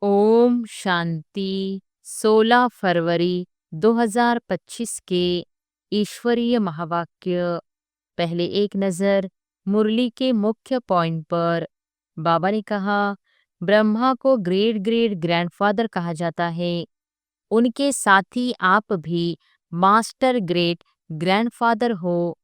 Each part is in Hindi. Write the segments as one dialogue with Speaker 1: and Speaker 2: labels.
Speaker 1: ओम शांति। 16 फरवरी 2025 के ईश्वरीय महावाक्य। पहले एक नजर मुरली के मुख्य पॉइंट पर। बाबा ने कहा, ब्रह्मा को ग्रेट ग्रेट ग्रैंडफादर कहा जाता है। उनके साथ ही आप भी मास्टर ग्रेट ग्रैंडफादर हो।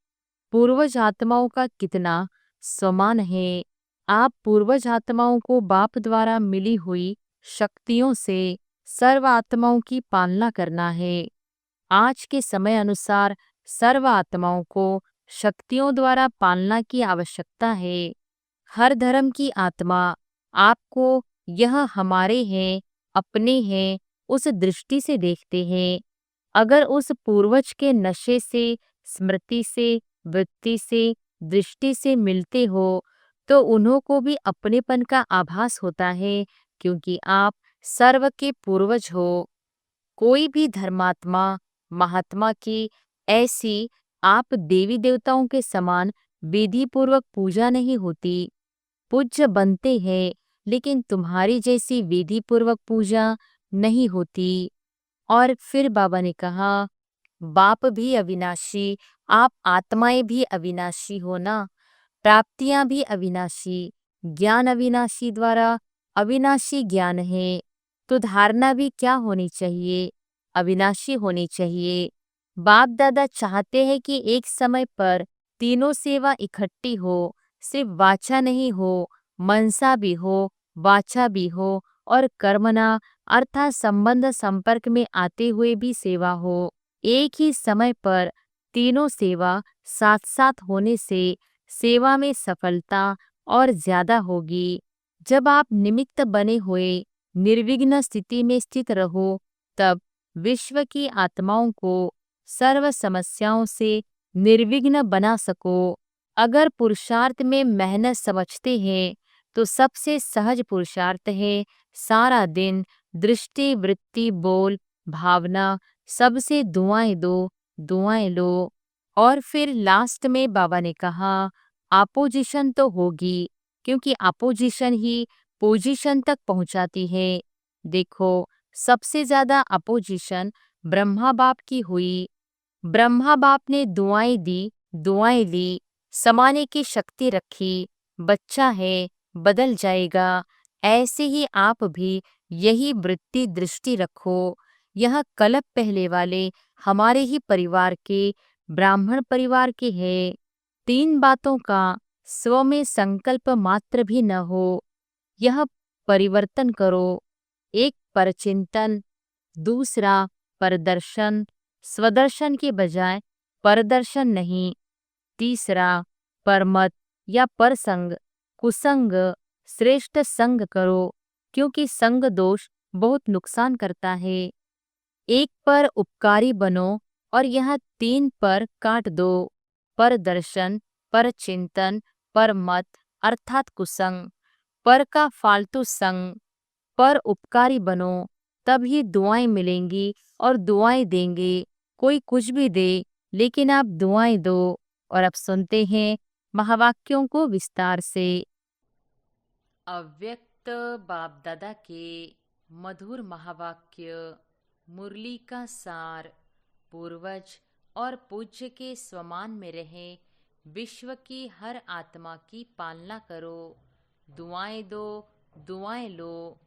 Speaker 1: पूर्वज आत्माओं का कितना समान है। आप पूर्वज आत्माओं को बाप द्वारा मिली हुई शक्तियों से सर्व आत्माओं की पालना करना है। आज के समय अनुसार सर्व आत्माओं को शक्तियों द्वारा पालना की आवश्यकता है। हर धर्म की आत्मा आपको यह हमारे हैं, अपने हैं, उस दृष्टि से देखते हैं। अगर उस पूर्वज के नशे से, स्मृति से, वृत्ति से, दृष्टि से मिलते हो तो उन्हों को भी अपनेपन का आभास होता है, क्योंकि आप सर्व के पूर्वज हो। कोई भी धर्मात्मा महात्मा की ऐसी आप देवी देवताओं के समान विधि पूर्वक पूजा नहीं होती। पूज्य बनते हैं, लेकिन तुम्हारी जैसी विधि पूर्वक पूजा नहीं होती। और फिर बाबा ने कहा, बाप भी अविनाशी, आप आत्माएं भी अविनाशी हो ना। प्राप्तियां भी अविनाशी, ज्ञान अविनाशी द्वारा अविनाशी ज्ञान है। तो धारणा भी क्या होनी चाहिए? अविनाशी होनी चाहिए। बाप दादा चाहते हैं कि एक समय पर तीनों सेवा इकट्ठी हो। सिर्फ वाचा नहीं हो, मनसा भी हो, वाचा भी हो और कर्मना अर्थात संबंध संपर्क में आते हुए भी सेवा हो। एक ही समय पर तीनों सेवा साथ साथ होने से सेवा में सफलता और ज्यादा होगी। जब आप निमित्त बने हुए निर्विघ्न स्थिति में स्थित रहो, तब विश्व की आत्माओं को सर्व समस्याओं से निर्विघ्न बना सको। अगर पुरुषार्थ में मेहनत समझते हैं तो सबसे सहज पुरुषार्थ है सारा दिन दृष्टि, वृत्ति, बोल, भावना सबसे दुआएं दो, दुआएं लो। और फिर लास्ट में बाबा ने कहा, अपोजिशन तो होगी, क्योंकि अपोजिशन ही पोजीशन तक पहुंचाती है। देखो, सबसे ज्यादा अपोजिशन ब्रह्मा बाप की हुई। ब्रह्मा बाप ने दुआएं दी, दुआएं ली, समाने की शक्ति रखी। बच्चा है, बदल जाएगा। ऐसे ही आप भी यही वृत्ति दृष्टि रखो। यह कल्प पहले वाले हमारे ही परिवार के, ब्राह्मण परिवार के हैं। 3 बातों का स्व में संकल्प मात्र भी न हो। यह परिवर्तन करो। एक परचिंतन, दूसरा परदर्शन, स्वदर्शन के बजाय परदर्शन नहीं। तीसरा परमत या परसंग, कुसंग, श्रेष्ठ संग करो, क्योंकि संग दोष बहुत नुकसान करता है। एक पर उपकारी बनो और यह 3 पर काट दो। पर दर्शन, पर चिंतन, पर मत अर्थात कुसंग, पर का फालतू संग। पर उपकारी बनो, तभी दुआएं मिलेंगी और दुआएं देंगे। कोई कुछ भी दे, लेकिन आप दुआएं दो। और अब सुनते हैं महावाक्यों को विस्तार से। अव्यक्त बाप दादा के मधुर महावाक्य। मुरली का सार। पूर्वज और पूज्य के स्वमान में रहे विश्व की हर आत्मा की पालना करो। दुआएं दो, दुआएं लो।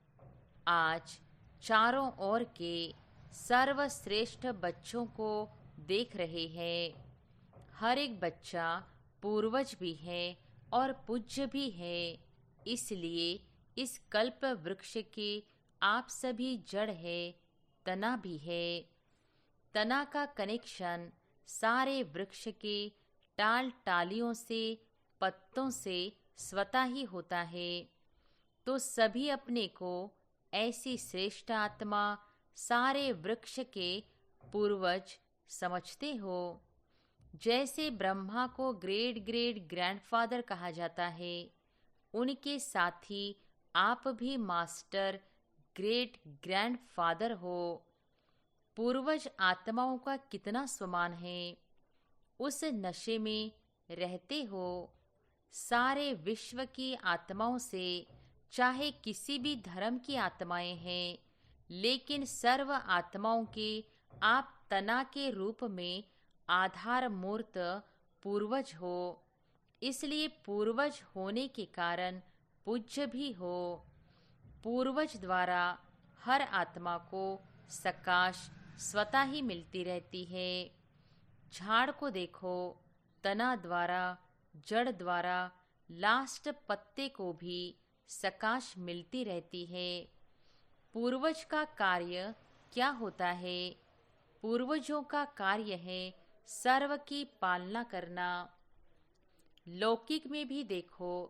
Speaker 1: आज चारों ओर के सर्वश्रेष्ठ बच्चों को देख रहे हैं। हर एक बच्चा पूर्वज भी है और पूज्य भी है। इसलिए इस कल्प वृक्ष के आप सभी जड़ है, तना भी है। तना का कनेक्शन सारे वृक्ष के टाल टालियों से, पत्तों से स्वतः ही होता है। तो सभी अपने को ऐसी श्रेष्ठ आत्मा, सारे वृक्ष के पूर्वज समझते हो। जैसे ब्रह्मा को ग्रेट ग्रेट ग्रैंडफादर कहा जाता है, उनके साथ ही आप भी मास्टर ग्रेट ग्रैंडफादर हो। पूर्वज आत्माओं का कितना स्वमान है। उस नशे में रहते हो। सारे विश्व की आत्माओं से चाहे किसी भी धर्म की आत्माएं हैं, लेकिन सर्व आत्माओं के आप तना के रूप में आधार मूर्त पूर्वज हो। इसलिए पूर्वज होने के कारण पूज्य भी हो। पूर्वज द्वारा हर आत्मा को सकाश स्वतः ही मिलती रहती है। झाड़ को देखो, तना द्वारा, जड़ द्वारा, लास्ट पत्ते को भी सकाश मिलती रहती है। पूर्वज का कार्य क्या होता है? पूर्वजों का कार्य है सर्व की पालना करना। लौकिक में भी देखो,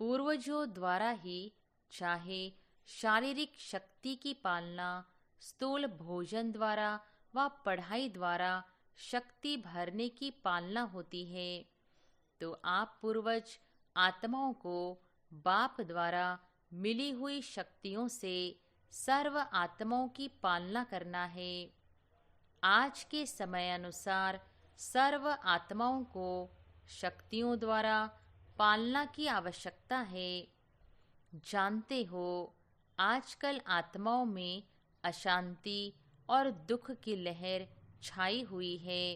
Speaker 1: पूर्वजों द्वारा ही चाहे शारीरिक शक्ति की पालना, स्थूल भोजन द्वारा व पढ़ाई द्वारा शक्ति भरने की पालना होती है, तो आप पूर्वज आत्माओं को बाप द्वारा मिली हुई शक्तियों से सर्व आत्माओं की पालना करना है। आज के समय अनुसार सर्व आत्माओं को शक्तियों द्वारा पालना की आवश्यकता है। जानते हो, आजकल आत्माओं में अशांति और दुख की लहर छाई हुई है,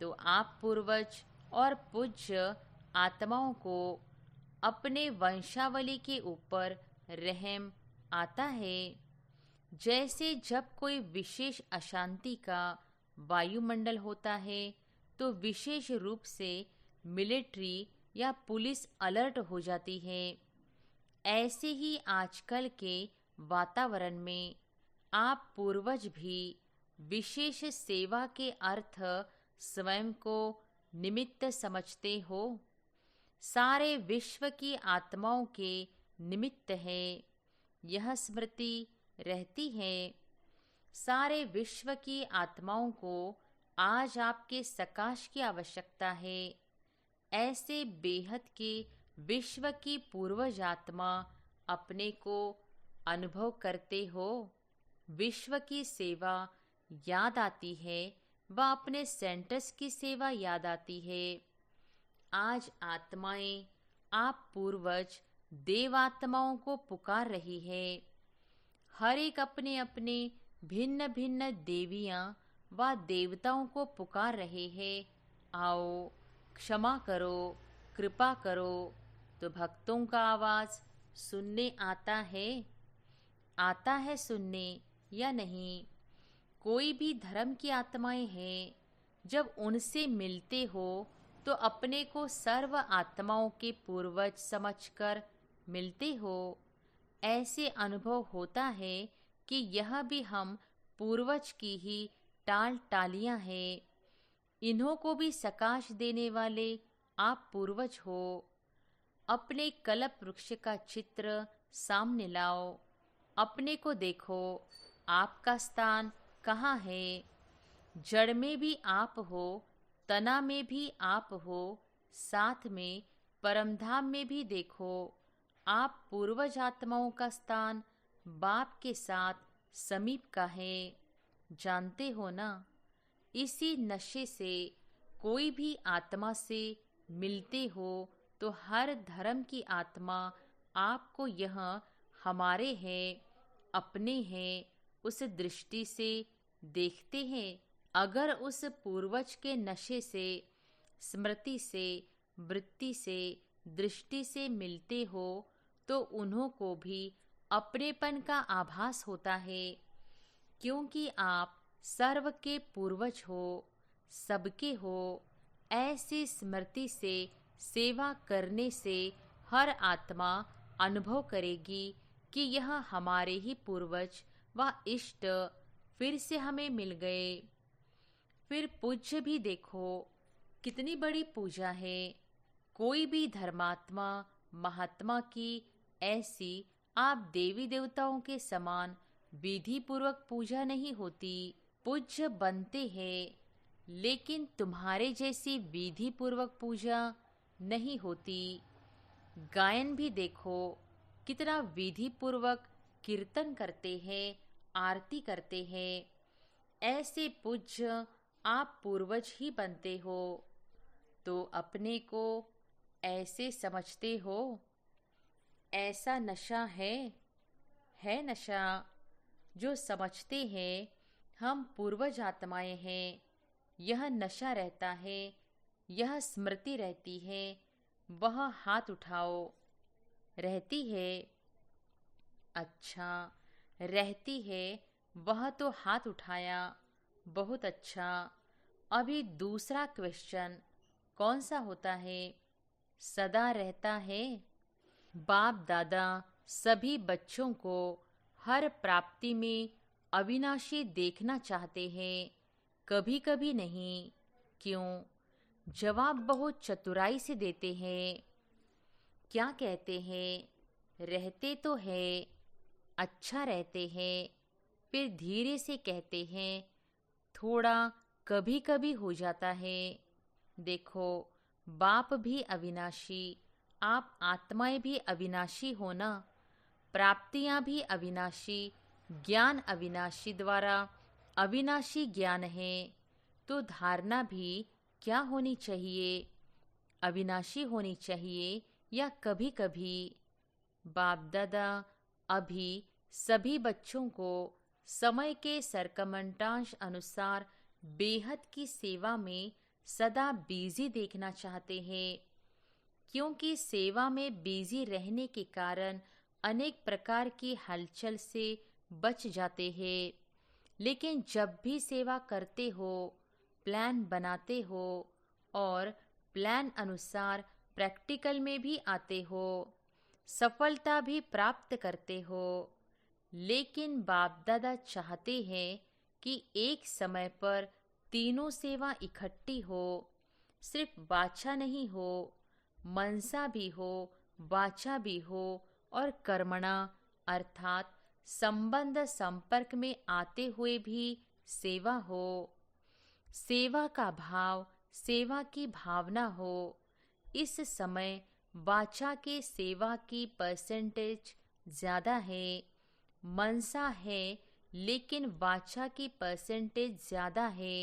Speaker 1: तो आप पूर्वज और पूज्य आत्माओं को अपने वंशावली के ऊपर रहम आता है। जैसे जब कोई विशेष अशांति का वायुमंडल होता है, तो विशेष रूप से मिलिट्री या पुलिस अलर्ट हो जाती है। ऐसे ही आजकल के वातावरण में आप पूर्वज भी विशेष सेवा के अर्थ स्वयं को निमित्त समझते हो। सारे विश्व की आत्माओं के निमित्त है, यह स्मृति रहती है। सारे विश्व की आत्माओं को आज आपके सकाश की आवश्यकता है। ऐसे बेहद के विश्व की पूर्वज आत्मा अपने को अनुभव करते हो। विश्व की सेवा याद आती है व अपने सेंटर्स की सेवा याद आती है। आज आत्माएं आप पूर्वज देवात्माओं को पुकार रही है। हर एक अपने अपने भिन्न भिन्न देवियां व देवताओं को पुकार रहे हैं, आओ क्षमा करो, कृपा करो। तो भक्तों का आवाज सुनने आता है सुनने या नहीं? कोई भी धर्म की आत्माएं हैं, जब उनसे मिलते हो तो अपने को सर्व आत्माओं के पूर्वज समझकर मिलते हो। ऐसे अनुभव होता है कि यह भी हम पूर्वज की ही टाल टालियां हैं। इन्हों को भी सकाश देने वाले आप पूर्वज हो। अपने कल्प वृक्ष का चित्र सामने लाओ, अपने को देखो, आपका स्थान कहाँ है? जड़ में भी आप हो, तना में भी आप हो, साथ में परमधाम में भी देखो। आप पूर्वज आत्माओं का स्थान बाप के साथ समीप का है। जानते हो ना, इसी नशे से कोई भी आत्मा से मिलते हो तो हर धर्म की आत्मा आपको यह हमारे हैं, अपने हैं, उस दृष्टि से देखते हैं। अगर उस पूर्वज के नशे से, स्मृति से, वृत्ति से, दृष्टि से मिलते हो तो उन्हों को भी अपनेपन का आभास होता है, क्योंकि आप सर्व के पूर्वज हो, सबके हो। ऐसी स्मृति से सेवा करने से हर आत्मा अनुभव करेगी कि यह हमारे ही पूर्वज व इष्ट फिर से हमें मिल गए। फिर पूज्य भी देखो, कितनी बड़ी पूजा है। कोई भी धर्मात्मा महात्मा की ऐसी आप देवी देवताओं के समान विधि पूर्वक पूजा नहीं होती। पूज्य बनते हैं, लेकिन तुम्हारे जैसी विधि पूर्वक पूजा नहीं होती। गायन भी देखो, कितना विधि पूर्वक कीर्तन करते हैं, आरती करते हैं। ऐसे पूज्य आप पूर्वज ही बनते हो, तो अपने को ऐसे समझते हो। ऐसा नशा है नशा जो समझते हैं हम पूर्वज आत्माएं हैं। यह नशा रहता है, यह स्मृति रहती है, वह हाथ उठाओ। रहती है, अच्छा, रहती है, वह तो हाथ उठाया, बहुत अच्छा। अभी दूसरा क्वेश्चन कौन सा होता है? सदा रहता है। बाप दादा सभी बच्चों को हर प्राप्ति में अविनाशी देखना चाहते हैं, कभी कभी नहीं। क्यों? जवाब बहुत चतुराई से देते हैं। क्या कहते हैं? रहते तो है, अच्छा रहते हैं। फिर धीरे से कहते हैं थोड़ा कभी कभी हो जाता है। देखो, बाप भी अविनाशी, आप आत्माएं भी अविनाशी हो ना। प्राप्तियां भी अविनाशी, ज्ञान अविनाशी द्वारा अविनाशी ज्ञान है। तो धारणा भी क्या होनी चाहिए? अविनाशी होनी चाहिए या कभी कभी? बाप दादा अभी सभी बच्चों को समय के सरकमंटांश अनुसार बेहद की सेवा में सदा बिजी देखना चाहते हैं, क्योंकि सेवा में बिजी रहने के कारण अनेक प्रकार की हलचल से बच जाते हैं। लेकिन जब भी सेवा करते हो, प्लान बनाते हो और प्लान अनुसार प्रैक्टिकल में भी आते हो, सफलता भी प्राप्त करते हो। लेकिन बाप दादा चाहते हैं कि एक समय पर तीनों सेवा इकट्ठी हो। सिर्फ वाचा नहीं हो, मनसा भी हो, वाचा भी हो और कर्मणा अर्थात संबंध संपर्क में आते हुए भी सेवा हो। सेवा का भाव, सेवा की भावना हो। इस समय वाचा के सेवा की परसेंटेज ज़्यादा है। मनसा है लेकिन वाचा की परसेंटेज ज़्यादा है।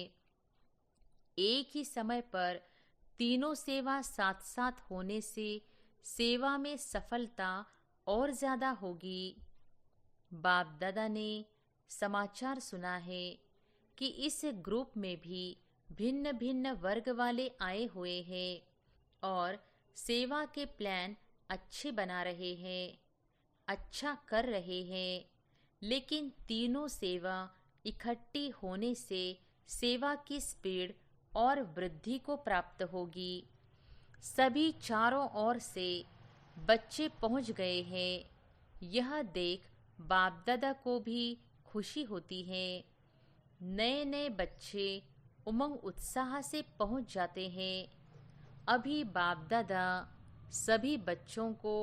Speaker 1: एक ही समय पर तीनों सेवा साथ साथ होने से सेवा में सफलता और ज़्यादा होगी। बाप दादा ने समाचार सुना है कि इस ग्रुप में भी भिन्न भिन्न वर्ग वाले आए हुए हैं और सेवा के प्लान अच्छे बना रहे हैं, अच्छा कर रहे हैं। लेकिन तीनों सेवा इकट्ठी होने से सेवा की स्पीड और वृद्धि को प्राप्त होगी। सभी चारों ओर से बच्चे पहुंच गए हैं। यह देख बाप दादा को भी खुशी होती है। नए नए बच्चे उमंग उत्साह से पहुंच जाते हैं। अभी बाप दादा सभी बच्चों को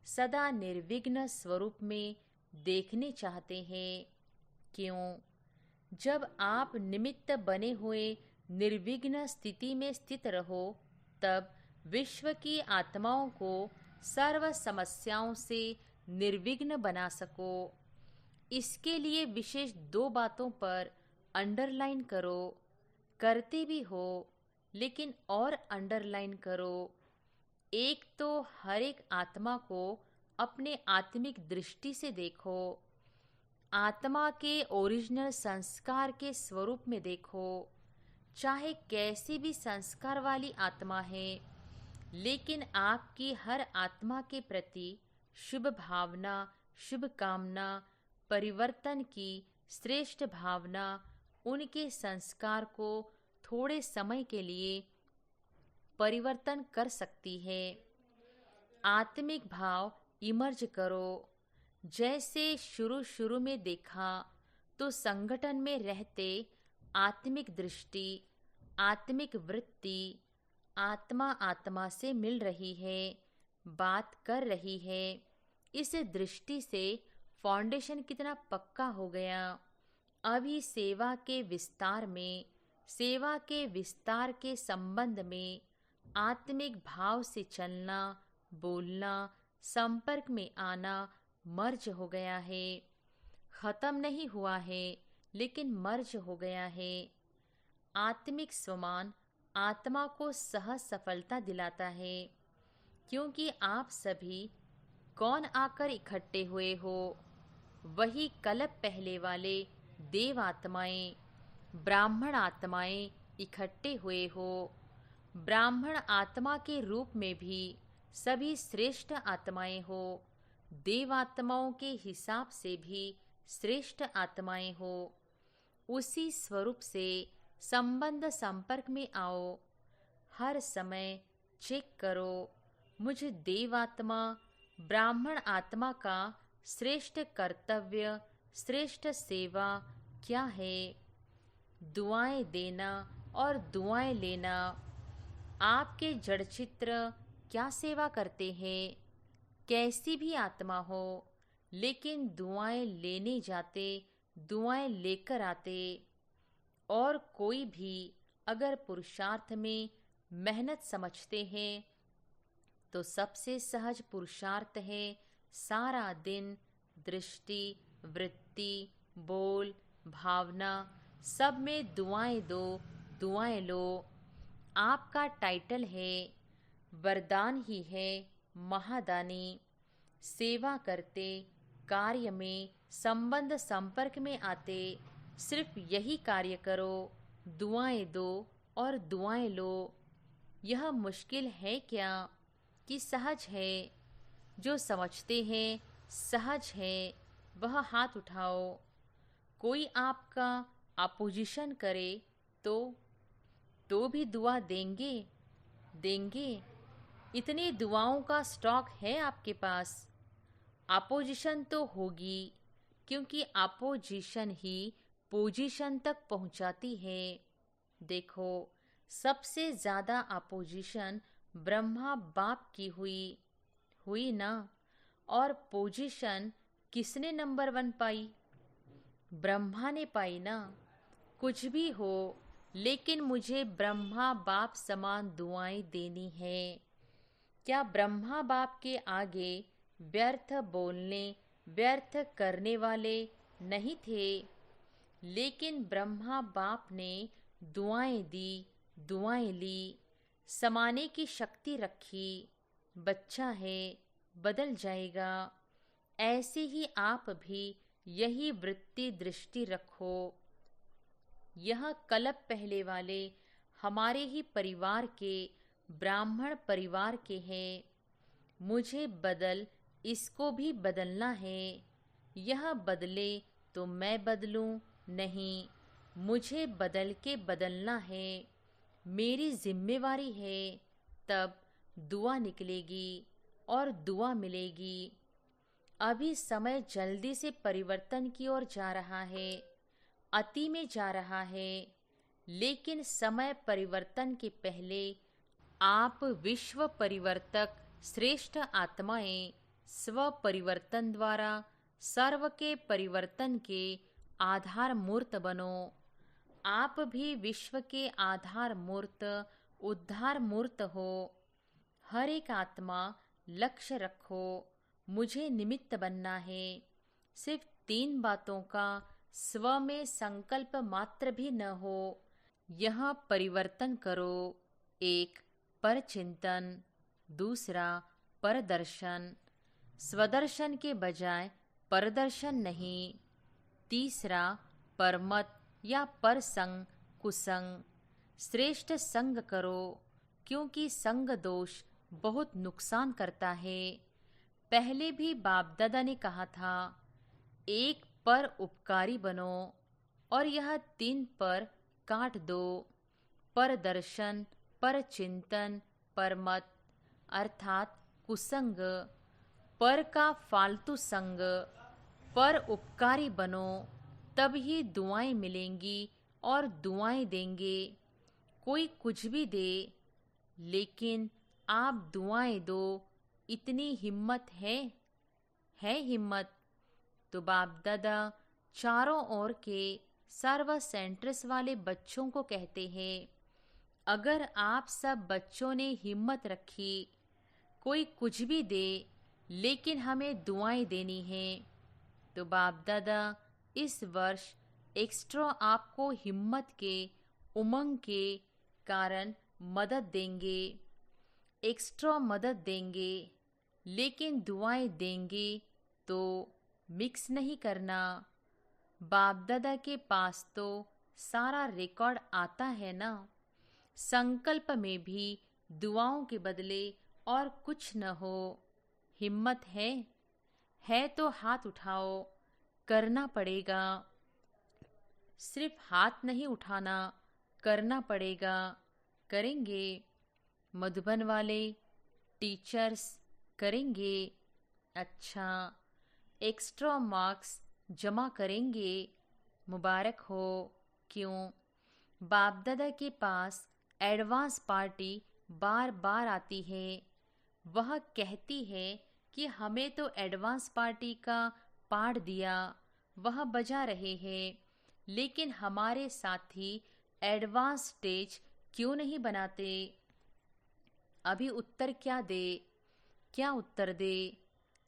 Speaker 1: सदा निर्विघ्न स्वरूप में देखने चाहते हैं। क्यों? जब आप निमित्त बने हुए निर्विघ्न स्थिति में स्थित रहो, तब विश्व की आत्माओं को सर्व समस्याओं से निर्विघ्न बना सको। इसके लिए विशेष दो बातों पर अंडरलाइन करो। करते भी हो, लेकिन और अंडरलाइन करो। एक तो हर एक आत्मा को अपने आत्मिक दृष्टि से देखो। आत्मा के ओरिजिनल संस्कार के स्वरूप में देखो। चाहे कैसी भी संस्कार वाली आत्मा है, लेकिन आपकी हर आत्मा के प्रति शुभ भावना, शुभ कामना, परिवर्तन की श्रेष्ठ भावना उनके संस्कार को थोड़े समय के लिए परिवर्तन कर सकती है। आत्मिक भाव इमर्ज करो। जैसे शुरू शुरू में देखा तो संगठन में रहते आत्मिक दृष्टि, आत्मिक वृत्ति, आत्मा आत्मा से मिल रही है, बात कर रही है। इस दृष्टि से फाउंडेशन कितना पक्का हो गया। अभी सेवा के विस्तार में, सेवा के विस्तार के संबंध में आत्मिक भाव से चलना, बोलना, संपर्क में आना मर्ज हो गया है। खत्म नहीं हुआ है, लेकिन मर्ज हो गया है। आत्मिक स्वमान आत्मा को सहज सफलता दिलाता है, क्योंकि आप सभी कौन आकर इकट्ठे हुए हो? वही कल्प पहले वाले देव आत्माएं, ब्राह्मण आत्माएं इकट्ठे हुए हो। ब्राह्मण आत्मा के रूप में भी सभी श्रेष्ठ आत्माएं हो। देव आत्माओं के हिसाब से भी श्रेष्ठ आत्माएं हो। उसी स्वरूप से संबंध संपर्क में आओ। हर समय चेक करो, मुझ देवात्मा ब्राह्मण आत्मा का श्रेष्ठ कर्तव्य, श्रेष्ठ सेवा क्या है? दुआएं देना और दुआएं लेना। आपके जड़ चित्र क्या सेवा करते हैं? कैसी भी आत्मा हो, लेकिन दुआएं लेने जाते, दुआएं लेकर आते। और कोई भी अगर पुरुषार्थ में मेहनत समझते हैं तो सबसे सहज पुरुषार्थ है सारा दिन दृष्टि, वृत्ति, बोल, भावना सब में दुआएं दो, दुआएं लो। आपका टाइटल है, वरदान ही है महादानी। सेवा करते, कार्य में संबंध संपर्क में आते, सिर्फ यही कार्य करो, दुआएं दो और दुआएं लो। यह मुश्किल है क्या कि सहज है? जो समझते हैं सहज है वह हाथ उठाओ। कोई आपका अपोजिशन करे तो भी दुआ देंगे? देंगे? इतनी दुआओं का स्टॉक है आपके पास। अपोजिशन तो होगी, क्योंकि अपोजिशन ही पोजीशन तक पहुंचाती है। देखो, सबसे ज़्यादा अपोजिशन ब्रह्मा बाप की हुई ना? और पोजीशन किसने नंबर 1 पाई? ब्रह्मा ने पाई ना? कुछ भी हो, लेकिन मुझे ब्रह्मा बाप समान दुआएं देनी है। क्या ब्रह्मा बाप के आगे व्यर्थ बोलने, व्यर्थ करने वाले नहीं थे? लेकिन ब्रह्मा बाप ने दुआएं दी, दुआएं ली, समाने की शक्ति रखी। बच्चा है, बदल जाएगा। ऐसे ही आप भी यही वृत्ति दृष्टि रखो। यह कल्प पहले वाले हमारे ही परिवार के, ब्राह्मण परिवार के हैं। मुझे बदल, इसको भी बदलना है। यह बदले तो मैं बदलूं नहीं, मुझे बदल के बदलना है। मेरी जिम्मेवारी है। तब दुआ निकलेगी और दुआ मिलेगी। अभी समय जल्दी से परिवर्तन की ओर जा रहा है, अति में जा रहा है। लेकिन समय परिवर्तन के पहले आप विश्व परिवर्तक श्रेष्ठ आत्माएं स्व परिवर्तन द्वारा सर्व के परिवर्तन के आधार मूर्त बनो। आप भी विश्व के आधार मूर्त, उद्धार मूर्त हो। हर एक आत्मा लक्ष्य रखो, मुझे निमित्त बनना है। सिर्फ 3 बातों का स्व में संकल्प मात्र भी न हो। यह परिवर्तन करो। 1 पर चिंतन, दूसरा परदर्शन, स्वदर्शन के बजाय परदर्शन नहीं। तीसरा परमत या परसंग, कुसंग। श्रेष्ठ संग करो, क्योंकि संग दोष बहुत नुकसान करता है। पहले भी बाप दादा ने कहा था, 1 पर उपकारी बनो, और यह 3 पर काट दो। पर दर्शन, पर चिंतन, परमत अर्थात कुसंग, पर का फालतू संग। पर उपकारी बनो, तब ही दुआएं मिलेंगी और दुआएं देंगे। कोई कुछ भी दे, लेकिन आप दुआएं दो, इतनी हिम्मत है? हिम्मत तो बाप दादा चारों ओर के सर्व सेंटर्स वाले बच्चों को कहते हैं, अगर आप सब बच्चों ने हिम्मत रखी, कोई कुछ भी दे, लेकिन हमें दुआएं देनी है, तो बाप दादा इस वर्ष एक्स्ट्रा आपको हिम्मत के, उमंग के कारण मदद देंगे, एक्स्ट्रा मदद देंगे। लेकिन दुआएं देंगे तो मिक्स नहीं करना। बाप दादा के पास तो सारा रिकॉर्ड आता है ना। संकल्प में भी दुआओं के बदले और कुछ न हो। हिम्मत है तो हाथ उठाओ, करना पड़ेगा। सिर्फ हाथ नहीं उठाना, करना पड़ेगा। करेंगे। मधुबन वाले टीचर्स करेंगे। अच्छा, एक्स्ट्रा मार्क्स जमा करेंगे। मुबारक हो। क्यों? बाप दादा के पास एडवांस पार्टी बार बार आती है। वह कहती है कि हमें तो एडवांस पार्टी का पाठ दिया, वह बजा रहे हैं, लेकिन हमारे साथी एडवांस स्टेज क्यों नहीं बनाते? अभी उत्तर क्या दे? क्या उत्तर दे?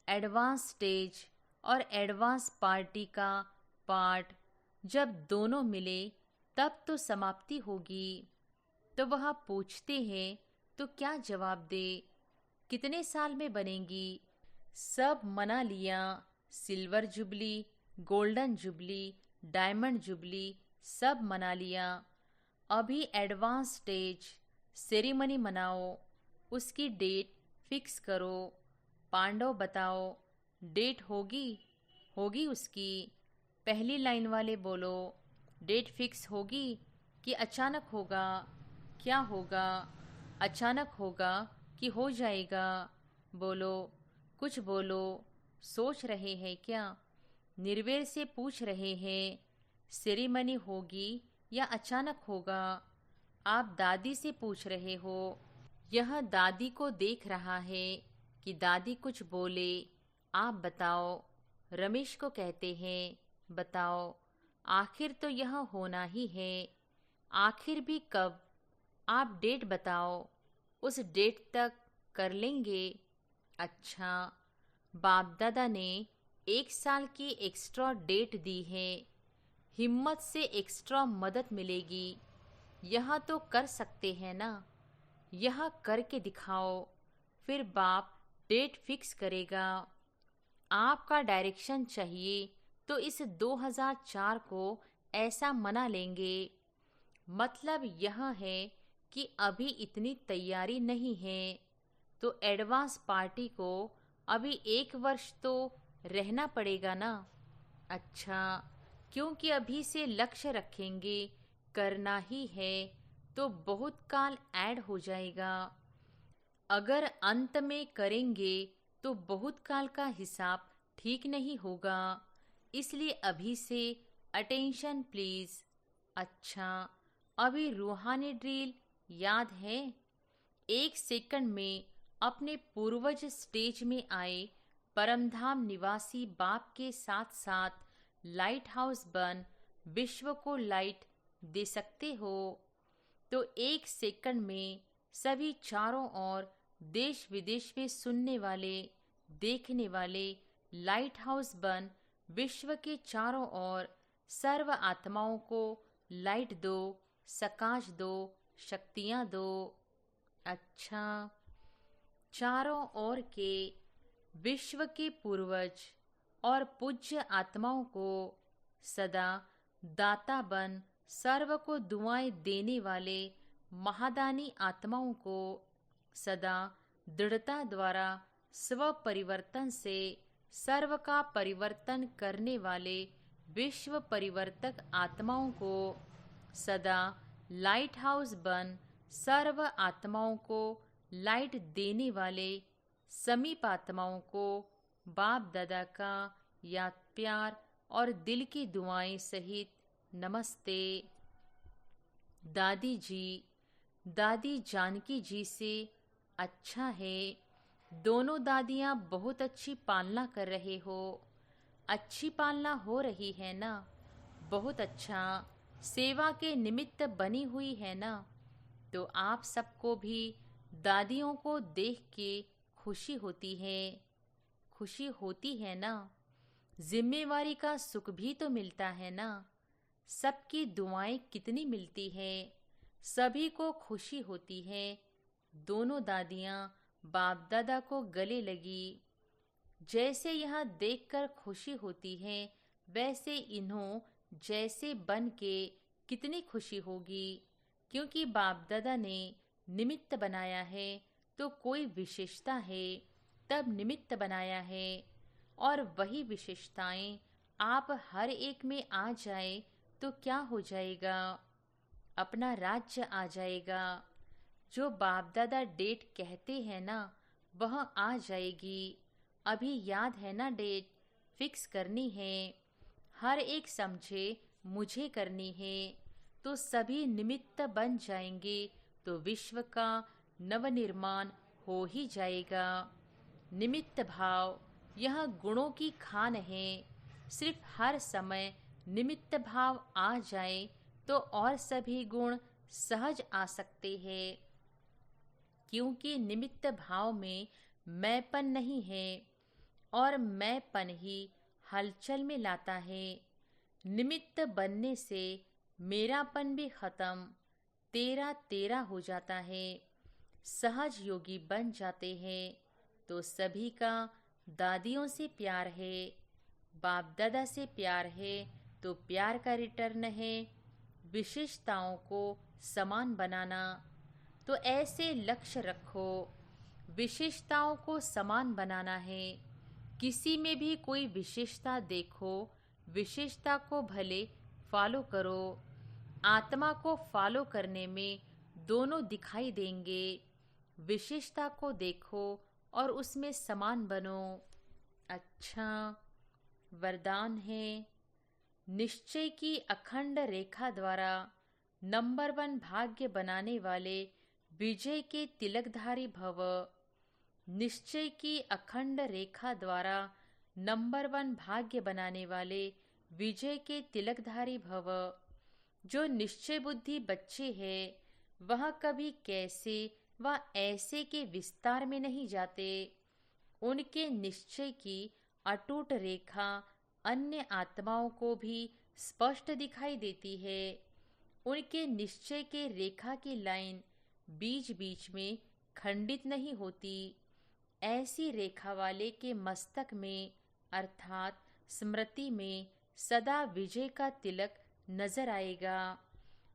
Speaker 1: एडवांस स्टेज और एडवांस पार्टी का पार्ट जब दोनों मिले तब तो समाप्ति होगी। तो वह पूछते हैं तो क्या जवाब दे? कितने साल में बनेंगी? सब मना लिया। Silver jubilee, golden jubilee, diamond jubilee सब मना लिया। अभी एडवांस स्टेज सेरेमनी मनाओ, उसकी डेट फिक्स करो। पांडव बताओ, डेट होगी उसकी। पहली लाइन वाले बोलो, डेट फिक्स होगी कि अचानक होगा? क्या होगा? अचानक होगा कि हो जाएगा? बोलो, कुछ बोलो। सोच रहे हैं क्या? निर्वेर से पूछ रहे हैं, सेरेमनी होगी या अचानक होगा? आप दादी से पूछ रहे हो। यह दादी को देख रहा है कि दादी कुछ बोले। आप बताओ। रमेश को कहते हैं, बताओ। आखिर तो यह होना ही है। आखिर भी कब? आप डेट बताओ, उस डेट तक कर लेंगे। अच्छा, बाप दादा ने 1 साल की एक्स्ट्रा डेट दी है। हिम्मत से एक्स्ट्रा मदद मिलेगी। यह तो कर सकते हैं ना? यह करके दिखाओ, फिर बाप डेट फिक्स करेगा। आपका डायरेक्शन चाहिए तो इस 2004 को ऐसा मना लेंगे। मतलब यह है कि अभी इतनी तैयारी नहीं है, तो एडवांस पार्टी को अभी 1 वर्ष तो रहना पड़ेगा ना। अच्छा, क्योंकि अभी से लक्ष्य रखेंगे, करना ही है, तो बहुत काल ऐड हो जाएगा। अगर अंत में करेंगे तो बहुत काल का हिसाब ठीक नहीं होगा। इसलिए अभी से अटेंशन प्लीज। अच्छा, अभी रूहानी ड्रिल याद है? 1 सेकंड में अपने पूर्वज स्टेज में आए परमधाम निवासी बाप के साथ साथ लाइट हाउस बन विश्व को लाइट दे सकते हो। तो 1 सेकंड में सभी चारों ओर देश विदेश में सुनने वाले, देखने वाले लाइट हाउस बन विश्व के चारों ओर सर्व आत्माओं को लाइट दो, सकाश दो, शक्तियाँ दो। अच्छा, चारों ओर के विश्व के पूर्वज और पूज्य आत्माओं को सदा दाता बन सर्व को दुआएं देने वाले महादानी आत्माओं को सदा दृढ़ता द्वारा स्व परिवर्तन से सर्व का परिवर्तन करने वाले विश्व परिवर्तक आत्माओं को सदा लाइट हाउस बन सर्व आत्माओं को लाइट देने वाले समीप आत्माओं को बाप दादा का याद प्यार और दिल की दुआएं सहित नमस्ते। दादी जी, दादी जानकी जी से अच्छा है। दोनों दादियाँ बहुत अच्छी पालना कर रहे हो। अच्छी पालना हो रही है ना? बहुत अच्छा। सेवा के निमित्त बनी हुई है ना? तो आप सबको भी दादियों को देख के खुशी होती है। खुशी होती है ना? जिम्मेवारी का सुख भी तो मिलता है ना? सबकी दुआएं कितनी मिलती है, सभी को खुशी होती है। दोनों दादियाँ बाप दादा को गले लगी। जैसे यहाँ देखकर खुशी होती है, वैसे इन्हों जैसे बन के कितनी खुशी होगी, क्योंकि बाप दादा ने निमित्त बनाया है तो कोई विशेषता है तब निमित्त बनाया है, और वही विशेषताएं आप हर एक में आ जाए तो क्या हो जाएगा, अपना राज्य आ जाएगा। जो बाप दादा डेट कहते हैं ना, वह आ जाएगी। अभी याद है ना, डेट फिक्स करनी है, हर एक समझे मुझे करनी है, तो सभी निमित्त बन जाएंगे तो विश्व का नवनिर्माण हो ही जाएगा। निमित्त भाव यह गुणों की खान है। सिर्फ हर समय निमित्त भाव आ जाए तो और सभी गुण सहज आ सकते हैं, क्योंकि निमित्त भाव में मैंपन नहीं है और मैंपन ही हलचल में लाता है। निमित्त बनने से मेरापन भी खत्म, तेरा तेरा हो जाता है। सहज योगी बन जाते हैं तो सभी का दादियों से प्यार है, बाप दादा से प्यार है तो प्यार का रिटर्न है। विशेषताओं को समान बनाना, तो ऐसे लक्ष्य रखो, विशेषताओं को समान बनाना है। किसी में भी कोई विशेषता देखो, विशेषता को भले फॉलो करो। आत्मा को फॉलो करने में दोनों दिखाई देंगे। विशेषता को देखो और उसमें समान बनो। अच्छा, वरदान है, निश्चय की अखंड रेखा द्वारा नंबर 1 भाग्य बनाने वाले विजय के तिलकधारी भव। निश्चय की अखंड रेखा द्वारा नंबर 1 भाग्य बनाने वाले विजय के तिलकधारी भव। जो निश्चय बुद्धि बच्चे हैं, वह कभी कैसे व ऐसे के विस्तार में नहीं जाते। उनके निश्चय की अटूट रेखा अन्य आत्माओं को भी स्पष्ट दिखाई देती है। उनके निश्चय के रेखा की लाइन बीच बीच में खंडित नहीं होती। ऐसी रेखा वाले के मस्तक में अर्थात स्मृति में सदा विजय का तिलक नजर आएगा।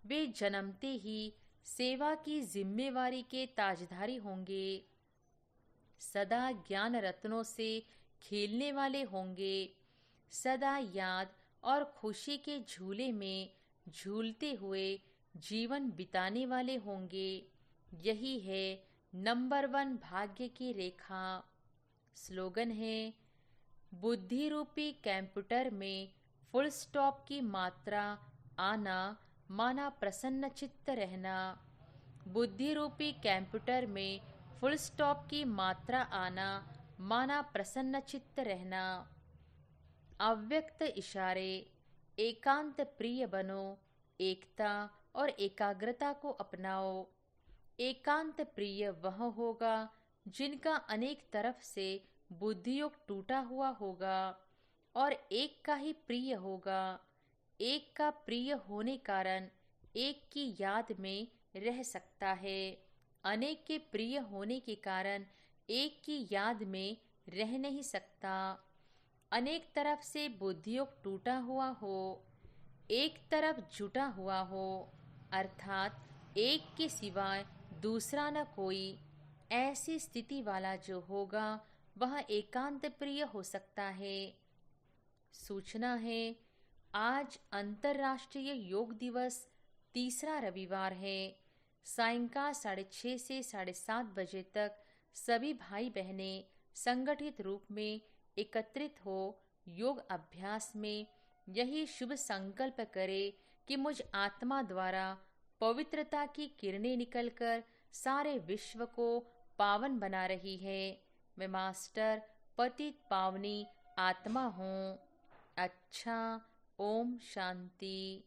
Speaker 1: वे जन्मते ही सेवा की जिम्मेवारी के ताजधारी होंगे। सदा ज्ञान रत्नों से खेलने वाले होंगे। सदा याद और खुशी के झूले में झूलते हुए जीवन बिताने वाले होंगे। यही है नंबर 1 भाग्य की रेखा। स्लोगन है, बुद्धि रूपी कंप्यूटर में फुल स्टॉप की मात्रा आना माना प्रसन्न चित्त रहना। बुद्धि रूपी कंप्यूटर में फुल स्टॉप की मात्रा आना माना प्रसन्न चित्त रहना। अव्यक्त इशारे, एकांत प्रिय बनो, एकता और एकाग्रता को अपनाओ। एकांत प्रिय वह होगा जिनका अनेक तरफ से बुद्धियोग टूटा हुआ होगा और एक का ही प्रिय होगा। एक का प्रिय होने कारण एक की याद में रह सकता है। अनेक के प्रिय होने के कारण एक की याद में रह नहीं सकता। अनेक तरफ से बुद्धियोग टूटा हुआ हो, एक तरफ जुटा हुआ हो, अर्थात एक के सिवाय दूसरा न कोई, ऐसी स्थिति वाला जो होगा वह एकांत प्रिय हो सकता है। सूचना है, आज अंतर्राष्ट्रीय योग दिवस तीसरा रविवार है। सायंकाल 6:30 से 7:30 बजे तक सभी भाई बहनें संगठित रूप में एकत्रित हो योग अभ्यास में यही शुभ संकल्प करें कि मुझ आत्मा द्वारा पवित्रता की किरणें निकलकर सारे विश्व को पावन बना रही है। मैं मास्टर पतित पावनी आत्मा हूँ। अच्छा, ओम शांति।